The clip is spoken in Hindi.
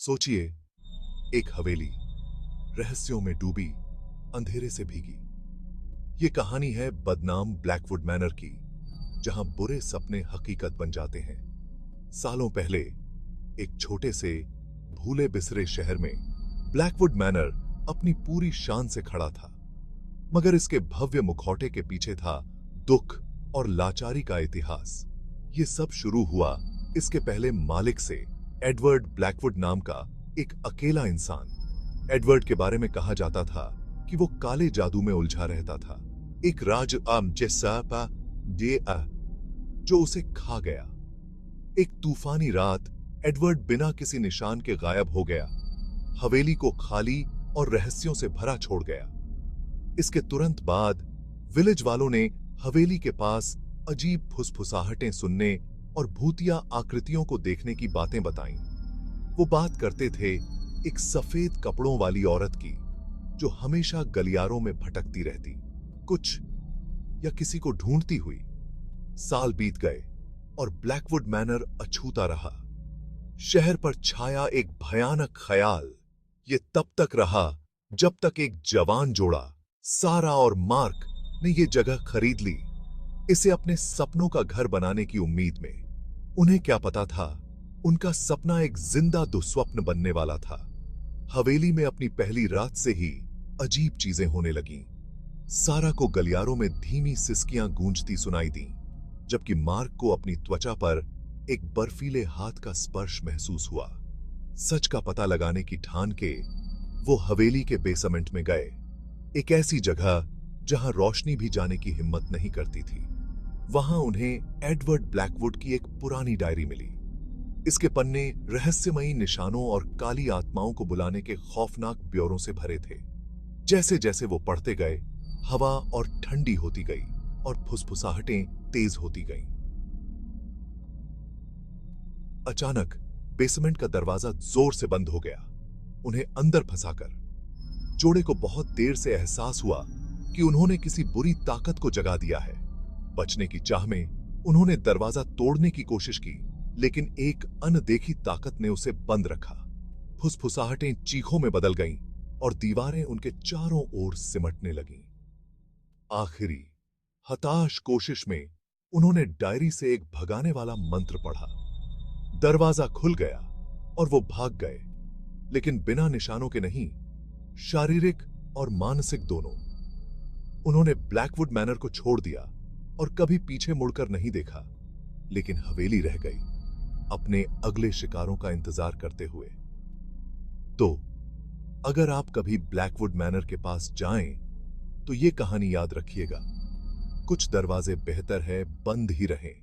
सोचिए, एक हवेली रहस्यों में डूबी, अंधेरे से भीगी। ये कहानी है बदनाम ब्लैकवुड मैनर की, जहां बुरे सपने हकीकत बन जाते हैं। सालों पहले एक छोटे से भूले बिसरे शहर में ब्लैकवुड मैनर अपनी पूरी शान से खड़ा था, मगर इसके भव्य मुखौटे के पीछे था दुख और लाचारी का इतिहास। ये सब शुरू हुआ इसके पहले मालिक से, एडवर्ड ब्लैकवुड नाम का एक अकेला इंसान। एडवर्ड के बारे में कहा जाता था कि वो काले जादू में उलझा रहता था, एक राज जैसा जो उसे खा गया। एक तूफानी रात एडवर्ड बिना किसी निशान के गायब हो गया, हवेली को खाली और रहस्यों से भरा छोड़ गया। इसके तुरंत बाद विलेज वालों ने हवेली के पास अजीब फुसफुसाहटें सुनने और भूतिया आकृतियों को देखने की बातें बताईं। वो बात करते थे एक सफेद कपड़ों वाली औरत की, जो हमेशा गलियारों में भटकती रहती, कुछ या किसी को ढूंढती हुई। साल बीत गए और ब्लैकवुड मैनर अछूता रहा। शहर पर छाया एक भयानक ख्याल। ये तब तक रहा जब तक एक जवान जोड़ा, सारा और मार्क, ने ये जगह खरीद ली, इसे अपने सपनों का घर बनाने की उम्मीद में। उन्हें क्या पता था, उनका सपना एक जिंदा दुस्वप्न बनने वाला था। हवेली में अपनी पहली रात से ही अजीब चीजें होने लगीं। सारा को गलियारों में धीमी सिसकियां गूंजती सुनाई दी, जबकि मार्क को अपनी त्वचा पर एक बर्फीले हाथ का स्पर्श महसूस हुआ। सच का पता लगाने की ठान के वो हवेली के बेसमेंट में गए, एक ऐसी जगह जहां रोशनी भी जाने की हिम्मत नहीं करती थी। वहां उन्हें एडवर्ड ब्लैकवुड की एक पुरानी डायरी मिली। इसके पन्ने रहस्यमयी निशानों और काली आत्माओं को बुलाने के खौफनाक ब्यौरों से भरे थे। जैसे जैसे वो पढ़ते गए, हवा और ठंडी होती गई और फुसफुसाहटें तेज होती गईं। अचानक बेसमेंट का दरवाजा जोर से बंद हो गया, उन्हें अंदर फंसाकर। जोड़े को बहुत देर से एहसास हुआ कि उन्होंने किसी बुरी ताकत को जगा दिया है। बचने की चाह में उन्होंने दरवाजा तोड़ने की कोशिश की, लेकिन एक अनदेखी ताकत ने उसे बंद रखा। फुसफुसाहटें चीखों में बदल गईं और दीवारें उनके चारों ओर सिमटने लगीं। आखिरी हताश कोशिश में उन्होंने डायरी से एक भगाने वाला मंत्र पढ़ा। दरवाजा खुल गया और वो भाग गए, लेकिन बिना निशानों के नहीं, शारीरिक और मानसिक दोनों। उन्होंने ब्लैकवुड मैनर को छोड़ दिया और कभी पीछे मुड़कर नहीं देखा, लेकिन हवेली रह गई, अपने अगले शिकारों का इंतजार करते हुए। तो अगर आप कभी ब्लैकवुड मैनर के पास जाएं, तो ये कहानी याद रखिएगा, कुछ दरवाजे बेहतर है बंद ही रहें।